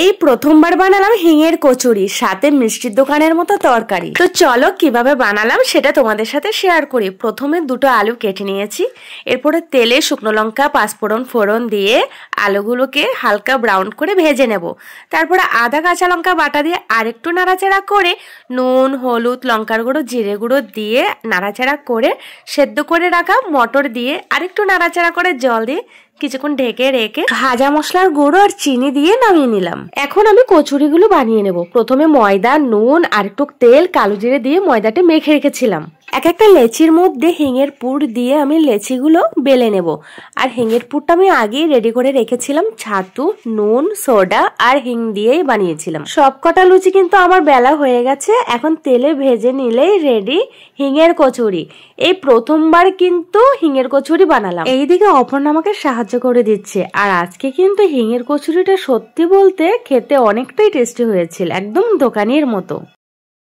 এই প্রথমবার বানালাম হিঙের কচুরি, সাথে মিষ্টির দোকানের মতো তরকারি। তো চলো কিভাবে বানালাম সেটা তোমাদের সাথে শেয়ার করি। প্রথমে দুটো আলু কেটে নিয়েছি, এরপরে তেলে শুকনো লঙ্কা পাঁচফোড়ন ফোড়ন দিয়ে আলুগুলোকে হালকা ব্রাউন করে ভেজে নেব। তারপরে আধা কাঁচা লঙ্কা বাটা দিয়ে আরেকটু নাড়াচাড়া করে নুন হলুদ লঙ্কার গুঁড়ো জিরে গুঁড়ো দিয়ে নাড়াচাড়া করে সেদ্ধ করে রাখা মটর দিয়ে আরেকটু নাড়াচাড়া করে জল দিয়ে কিছুক্ষণ ঢেকে রেখে ভাজা মশলার গুঁড়ো আর চিনি দিয়ে নামিয়ে নিলাম। এখন আমি কচুরিগুলো বানিয়ে নেব। প্রথমে ময়দা নুন আর একটু তেল কালো জিরে দিয়ে ময়দাটা মেখে রেখেছিলাম। এক একটা লেচির মধ্যে হিঙের পুর দিয়ে আমি লেচিগুলো বেলে নেব। আর হিঙের পুরটা আমি আগেই রেডি করে রেখেছিলাম, ছাতু নুন সোডা আর হিং দিয়েই বানিয়েছিলাম। সবকটা লুচি কিন্তু আমার বেলা হয়ে গেছে, এখন তেলে ভেজে নিলেই রেডি হিঙের কচুরি। এই প্রথমবার কিন্তু হিঙের কচুরি বানালাম। এইদিকে অপর্ণা আমাকে সাহায্য করে দিচ্ছে। আর আজকে কিন্তু হিঙের কচুরিটা সত্যি বলতে খেতে অনেকটাই টেস্টি হয়েছিল, একদম দোকানের মতো।